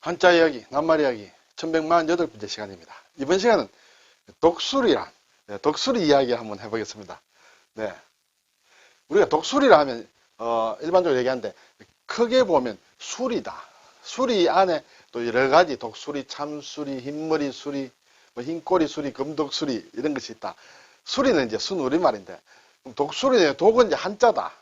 한자 이야기, 낱말 이야기 1148번째 시간입니다. 이번 시간은 독수리란, 독수리 이야기 한번 해보겠습니다. 네. 우리가 독수리라 하면, 일반적으로 얘기하는데, 크게 보면 수리다. 수리 안에 또 여러 가지 독수리, 참수리, 흰머리 수리, 뭐 흰꼬리 수리, 금독수리, 이런 것이 있다. 수리는 이제 순우리말인데, 독수리는 독은 이제 한자다.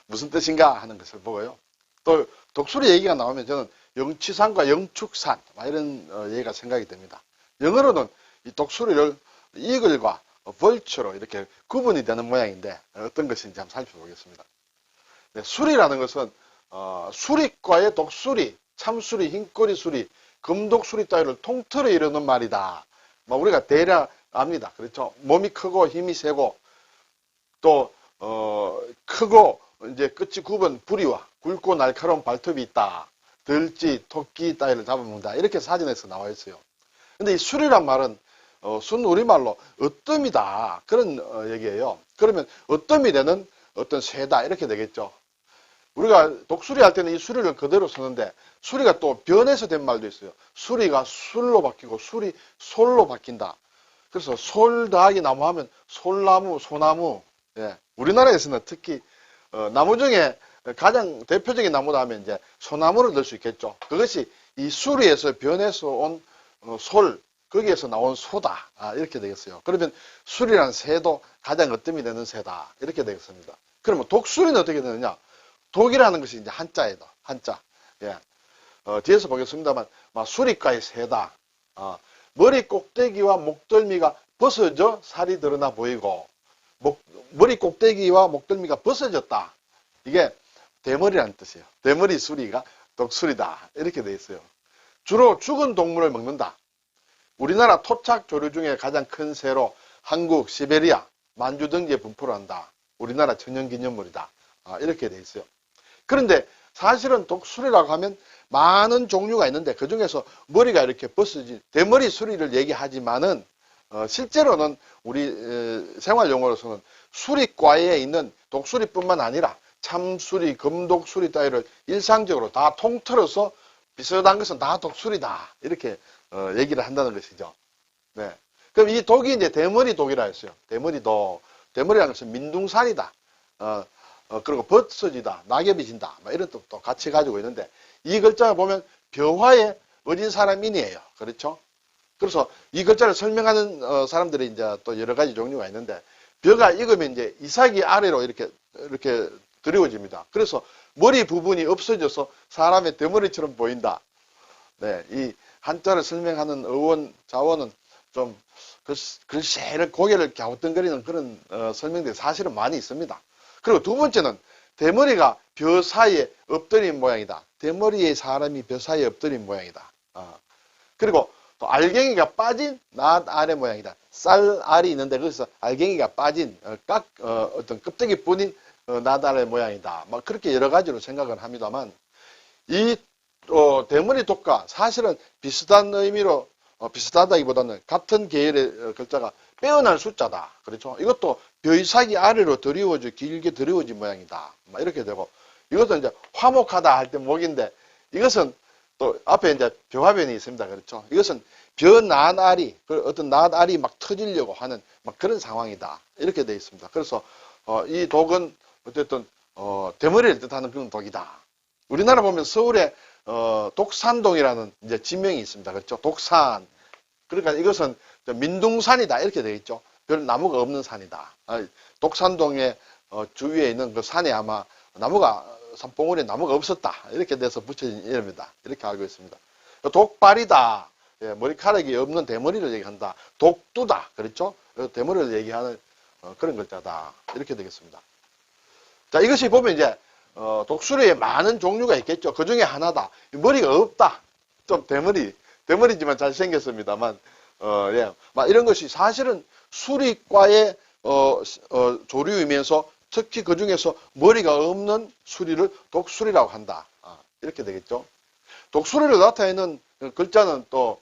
무슨 뜻인가 하는 것을 보고요. 또 독수리 얘기가 나오면 저는 영취산과 영축산 이런 얘기가 생각이 됩니다. 영어로는 이 독수리를 이글과 벌처로 이렇게 구분이 되는 모양인데 어떤 것인지 한번 살펴보겠습니다. 네, 수리라는 것은 수리과의 독수리, 참수리, 흰꼬리 수리, 금독수리 따위를 통틀어 이루는 말이다. 우리가 대략 압니다. 그렇죠? 몸이 크고 힘이 세고 또 크고 이제 끝이 굽은 부리와 굵고 날카로운 발톱이 있다. 들쥐, 토끼 따위를 잡아먹는다. 이렇게 사전에서 나와 있어요. 근데 이 수리란 말은 순우리말로 으뜸이다. 그런 얘기예요. 그러면 으뜸이 되는 어떤 새다. 이렇게 되겠죠. 우리가 독수리 할 때는 이 수리를 그대로 쓰는데 수리가 또 변해서 된 말도 있어요. 수리가 술로 바뀌고 수리 솔로 바뀐다. 그래서 솔 더하기 나무 하면 솔나무, 소나무. 예. 우리나라에서는 특히 나무 중에 가장 대표적인 나무다 하면 이제 소나무를 넣을 수 있겠죠. 그것이 이 수리에서 변해서 온 솔, 거기에서 나온 소다. 이렇게 되겠어요. 그러면 수리란 새도 가장 으뜸이 되는 새다. 이렇게 되겠습니다. 그러면 독수리는 어떻게 되느냐? 독이라는 것이 이제 한자예요. 한자. 예. 뒤에서 보겠습니다만, 수리과의 새다. 머리 꼭대기와 목덜미가 벗어져 살이 드러나 보이고, 머리 꼭대기와 목덜미가 벗어졌다. 이게 대머리라는 뜻이에요. 대머리 수리가 독수리다. 이렇게 되어 있어요. 주로 죽은 동물을 먹는다. 우리나라 토착 조류 중에 가장 큰 새로 한국, 시베리아, 만주 등지에 분포를 한다. 우리나라 천연기념물이다. 이렇게 되어 있어요. 그런데 사실은 독수리라고 하면 많은 종류가 있는데 그 중에서 머리가 이렇게 벗어진 대머리 수리를 얘기하지만은 실제로는 우리 생활 용어로서는 수리과에 있는 독수리뿐만 아니라 참수리, 금독수리 따위를 일상적으로 다 통틀어서 비슷한 것은 다 독수리다. 이렇게 얘기를 한다는 것이죠. 네. 그럼 이 독이 이제 대머리 독이라 했어요. 대머리 독. 대머리라는 것은 민둥산이다. 그리고 벗어지다. 낙엽이 진다. 이런 뜻도 같이 가지고 있는데 이 글자를 보면 벼화에 어진 사람인이에요. 그렇죠? 그래서 이 글자를 설명하는 사람들이 이제 또 여러 가지 종류가 있는데 벼가 익으면 이제 이삭이 아래로 이렇게 드리워집니다. 그래서 머리 부분이 없어져서 사람의 대머리처럼 보인다. 네, 이 한자를 설명하는 어원, 자원은 좀 글쎄 고개를 갸우뚱거리는 그런 설명들이 사실은 많이 있습니다. 그리고 두 번째는 대머리가 벼 사이에 엎드린 모양이다. 대머리에 사람이 벼 사이에 엎드린 모양이다. 그리고 또 알갱이가 빠진 낫 아래 모양이다. 쌀 알이 있는데 거기서 알갱이가 빠진 어떤 껍데기 뿐인 낫 아래 모양이다. 그렇게 여러 가지로 생각을 합니다만 이 대머리 독과 사실은 비슷한 의미로 비슷하다기보다는 같은 계열의 글자가 빼어난 숫자다. 그렇죠? 이것도 벼이삭이 아래로 드리워져 길게 드리워진 모양이다. 이렇게 되고 이것도 이제 화목하다 할 때 목인데 이것은 또 앞에 이제 벼화변이 있습니다. 그렇죠? 이것은 벼낫알이 어떤 낫알이 막 터지려고 하는 그런 상황이다. 이렇게 되어 있습니다. 그래서 이 독은 어쨌든 대머리를 뜻하는 그런 독이다. 우리나라 보면 서울에 독산동이라는 이제 지명이 있습니다. 그렇죠? 독산. 그러니까 이것은 민둥산이다. 이렇게 되어 있죠. 별 나무가 없는 산이다. 독산동의 주위에 있는 그 산에 아마 산봉우리에 나무가 없었다. 이렇게 돼서 붙여진 이름이다. 이렇게 알고 있습니다. 독발이다. 예, 머리카락이 없는 대머리를 얘기한다. 독두다. 그렇죠? 대머리를 얘기하는 그런 글자다. 이렇게 되겠습니다. 자, 이것이 보면 이제 독수리에 많은 종류가 있겠죠. 그 중에 하나다. 머리가 없다. 좀 대머리지만 잘생겼습니다만, 예. 이런 것이 사실은 수리과의 조류이면서 특히 그 중에서 머리가 없는 수리를 독수리라고 한다. 이렇게 되겠죠. 독수리를 나타내는 글자는 또,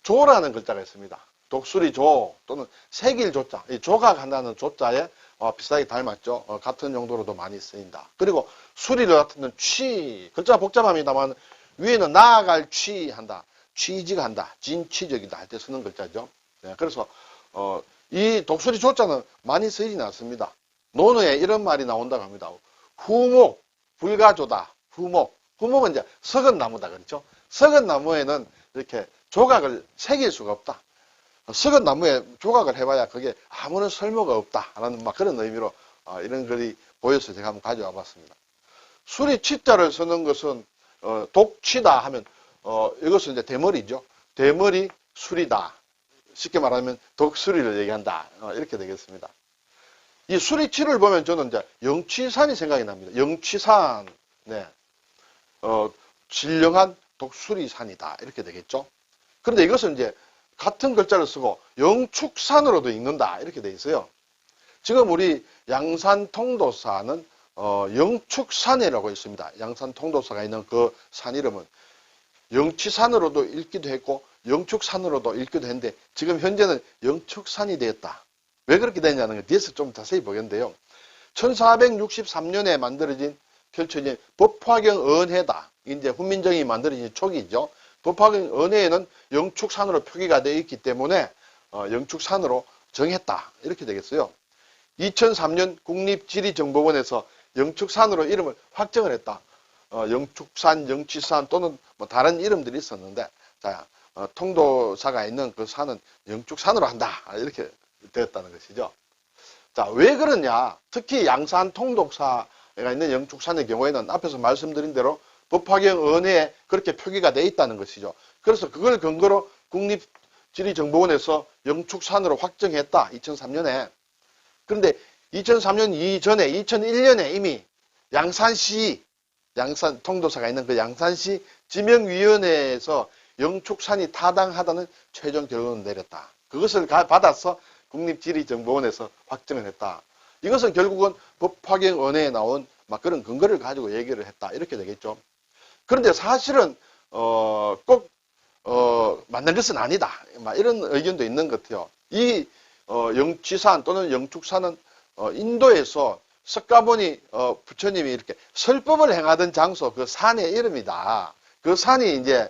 조라는 글자가 있습니다. 독수리 조 또는 새길 조자. 이 조각한다는 조자에 비슷하게 닮았죠. 같은 용도로도 많이 쓰인다. 그리고 수리를 나타내는 취. 글자가 복잡합니다만 위에는 나아갈 취한다. 취직한다. 진취적이다 할 때 쓰는 글자죠. 네, 그래서 이 독수리 조자는 많이 쓰이지는 않습니다. 논어에 이런 말이 나온다고 합니다. 후목, 불가조다. 후목. 후목은 이제 썩은 나무다. 그렇죠? 썩은 나무에는 이렇게 조각을 새길 수가 없다. 썩은 나무에 조각을 해봐야 그게 아무런 쓸모가 없다라는 막 그런 의미로 이런 글이 보여서 제가 한번 가져와 봤습니다. 수리 치자를 쓰는 것은 독치다 하면 이것은 이제 대머리죠. 대머리 수리다. 쉽게 말하면 독수리를 얘기한다. 이렇게 되겠습니다. 이 수리치를 보면 저는 이제 영취산이 생각이 납니다. 영취산, 네, 진령한 독수리산이다. 이렇게 되겠죠. 그런데 이것은 이제 같은 글자를 쓰고 영축산으로도 읽는다. 이렇게 돼 있어요. 지금 우리 양산 통도사는 영축산이라고 있습니다. 양산 통도사가 있는 그 산 이름은 영취산으로도 읽기도 했고 영축산으로도 읽기도 했는데 지금 현재는 영축산이 되었다. 왜 그렇게 됐냐는 걸 뒤에서 좀 자세히 보겠는데요. 1463년에 만들어진 펼쳐진 법화경 언해다. 이제 훈민정이 만들어진 초기죠. 법화경 언해에는 영축산으로 표기가 되어 있기 때문에 영축산으로 정했다. 이렇게 되겠어요. 2003년 국립지리정보원에서 영축산으로 이름을 확정을 했다. 영축산, 영취산 또는 뭐 다른 이름들이 있었는데 자, 통도사가 있는 그 산은 영축산으로 한다. 이렇게 되었다는 것이죠. 자, 왜 그러냐? 특히 양산 통도사가 있는 영축산의 경우에는 앞에서 말씀드린 대로 법화경 언해에 그렇게 표기가 되어 있다는 것이죠. 그래서 그걸 근거로 국립지리정보원에서 영축산으로 확정했다. 2003년에. 그런데 2003년 이전에 2001년에 이미 양산시, 양산 통도사가 있는 그 양산시 지명위원회에서 영축산이 타당하다는 최종 결론을 내렸다. 그것을 받아서 국립지리정보원에서 확정을 했다. 이것은 결국은 법화경 언해에 나온 막 그런 근거를 가지고 얘기를 했다. 이렇게 되겠죠. 그런데 사실은 꼭 맞는 것은 아니다. 막 이런 의견도 있는 것 같아요. 이 영취산 또는 영축산은 인도에서 석가모니 부처님이 이렇게 설법을 행하던 장소 그 산의 이름이다. 그 산이 이제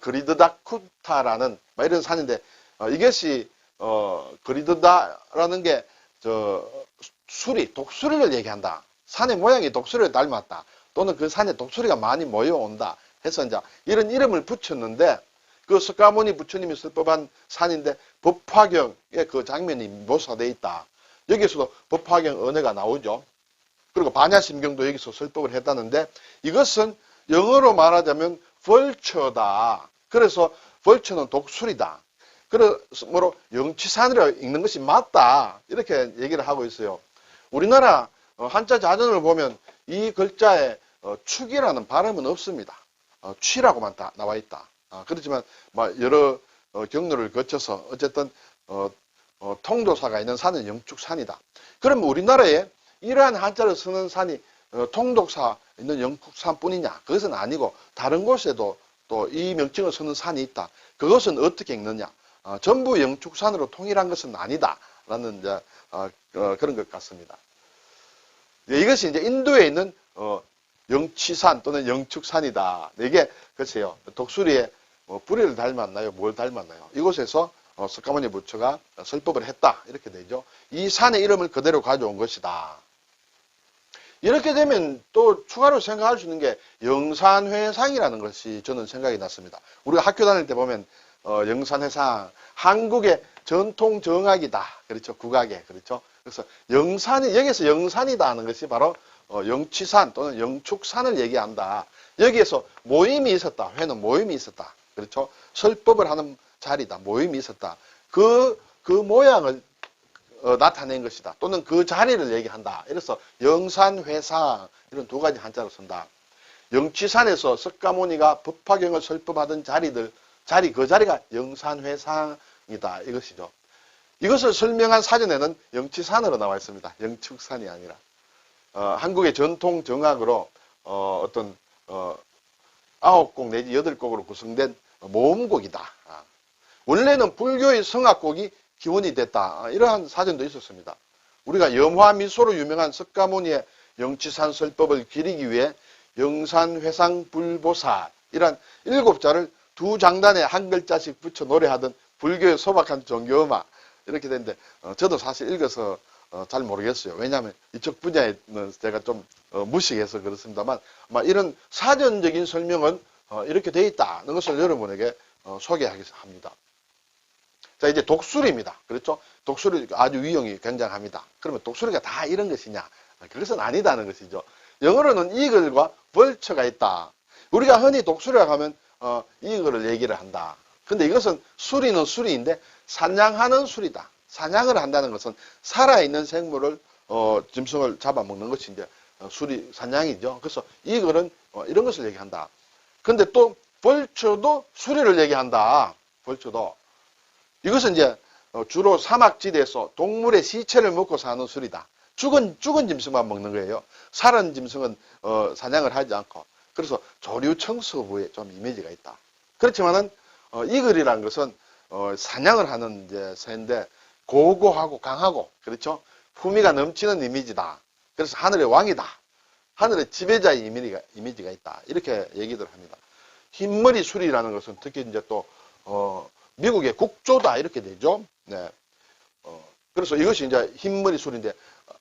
그리드다쿠타라는 이런 산인데 이것이 그리드다라는 게 수리, 독수리를 얘기한다. 산의 모양이 독수리를 닮았다. 또는 그 산에 독수리가 많이 모여온다. 해서 이제 이런 이름을 붙였는데 그 석가모니 부처님이 설법한 산인데 법화경에 그 장면이 묘사되어 있다. 여기서도 법화경 언어가 나오죠. 그리고 반야심경도 여기서 설법을 했다는데 이것은 영어로 말하자면 vulture다. 그래서 vulture는 독수리다. 그래서 뭐로 영취산으로 읽는 것이 맞다. 이렇게 얘기를 하고 있어요. 우리나라 한자 자전을 보면 이 글자에 축이라는 발음은 없습니다. 취라고만 다 나와 있다. 그렇지만 여러 경로를 거쳐서 어쨌든 통도사가 있는 산은 영축산이다. 그럼 우리나라에 이러한 한자를 쓰는 산이 통도사 있는 영축산뿐이냐? 그것은 아니고 다른 곳에도 또 이 명칭을 쓰는 산이 있다. 그것은 어떻게 읽느냐? 전부 영축산으로 통일한 것은 아니다라는 이제 그런 것 같습니다. 이것이 이제 인도에 있는 영취산 또는 영축산이다. 이게 글쎄요, 독수리의 뿌리를 닮았나요? 뭘 닮았나요? 이곳에서 석가모니 부처가 설법을 했다. 이렇게 되죠. 이 산의 이름을 그대로 가져온 것이다. 이렇게 되면 또 추가로 생각할 수 있는 게 영산회상이라는 것이 저는 생각이 났습니다. 우리가 학교 다닐 때 보면 영산회상, 한국의 전통 정악이다. 그렇죠. 국악에. 그렇죠. 그래서 영산이, 여기서 영산이다 하는 것이 바로 영취산 또는 영축산을 얘기한다. 여기에서 모임이 있었다. 회는 모임이 있었다. 그렇죠. 설법을 하는 자리다. 모임이 있었다. 그 모양을 나타낸 것이다. 또는 그 자리를 얘기한다. 이래서 영산회상 이런 두 가지 한자로 쓴다. 영취산에서 석가모니가 법화경을 설법하던 그 자리가 영산회상이다. 이것이죠. 이것을 설명한 사전에는 영취산으로 나와 있습니다. 영축산이 아니라. 한국의 전통 정악으로 어떤 9곡 내지 8곡으로 구성된 모음곡이다. 원래는 불교의 성악곡이 기원이 됐다. 이러한 사전도 있었습니다. 우리가 염화미소로 유명한 석가모니의 영취산 설법을 기리기 위해 영산회상 불보살 이런 7자를 두 장단에 한 글자씩 붙여 노래하던 불교의 소박한 종교음악 이렇게 되는데 저도 사실 읽어서 잘 모르겠어요. 왜냐하면 이쪽 분야에는 제가 좀 무식해서 그렇습니다만 아마 이런 사전적인 설명은 이렇게 돼 있다는 것을 여러분에게 소개하겠습니다. 자, 이제 독수리입니다. 그렇죠? 독수리 아주 위용이 굉장합니다. 그러면 독수리가 다 이런 것이냐? 그것은 아니다는 것이죠. 영어로는 이글과 벌처가 있다. 우리가 흔히 독수리라고 하면 이글을 얘기를 한다. 근데 이것은 수리는 수리인데 사냥하는 수리다. 사냥을 한다는 것은 살아있는 생물을 짐승을 잡아먹는 것이 이제 수리 사냥이죠. 그래서 이글은 이런 것을 얘기한다. 근데 또 벌처도 수리를 얘기한다. 벌처도 이것은 이제 주로 사막지대에서 동물의 시체를 먹고 사는 수리다. 죽은 짐승만 먹는 거예요. 살은 짐승은 사냥을 하지 않고. 그래서 조류 청소부에 좀 이미지가 있다. 그렇지만은 이글이라는 것은 사냥을 하는 이제 새인데 고고하고 강하고 그렇죠. 품위가 넘치는 이미지다. 그래서 하늘의 왕이다. 하늘의 지배자의 이미지가 있다. 이렇게 얘기들 합니다. 흰머리 수리라는 것은 특히 이제 또 미국의 국조다 이렇게 되죠. 네. 그래서 이것이 이제 흰머리 수리인데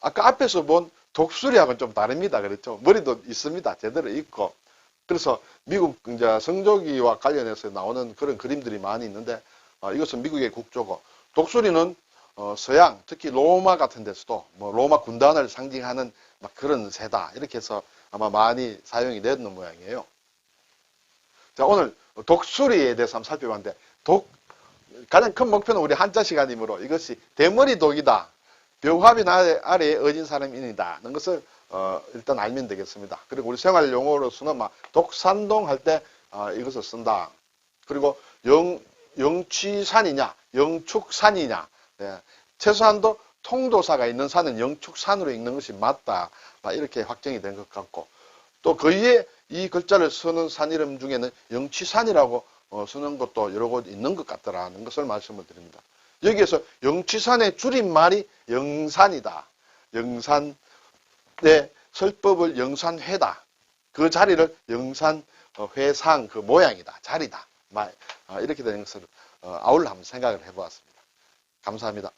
아까 앞에서 본 독수리하고는 좀 다릅니다. 그렇죠. 머리도 있습니다. 제대로 있고. 그래서 미국 이제 성조기와 관련해서 나오는 그런 그림들이 많이 있는데 이것은 미국의 국조고 독수리는 서양 특히 로마 같은 데서도 뭐 로마 군단을 상징하는 막 그런 새다 이렇게 해서 아마 많이 사용이 되는 모양이에요. 자, 오늘 독수리에 대해서 한번 살펴봤는데 가장 큰 목표는 우리 한자 시간이므로 이것이 대머리 독이다. 벽화빈 아래에 어진 사람입니다. 는 것을 일단 알면 되겠습니다. 그리고 우리 생활 용어로서는 막 독산동 할 때 이것을 쓴다. 그리고 영취산이냐, 영축산이냐. 예, 최소한도 통도사가 있는 산은 영축산으로 읽는 것이 맞다. 이렇게 확정이 된 것 같고 또 그 위에 이 글자를 쓰는 산 이름 중에는 영취산이라고 쓰는 것도 여러 곳 있는 것 같더라는 것을 말씀을 드립니다. 여기에서 영취산의 줄임말이 영산이다. 영산의 설법을 영산회다. 그 자리를 영산회상 그 모양이다. 자리다. 이렇게 되는 것을 아울러 한번 생각을 해보았습니다. 감사합니다.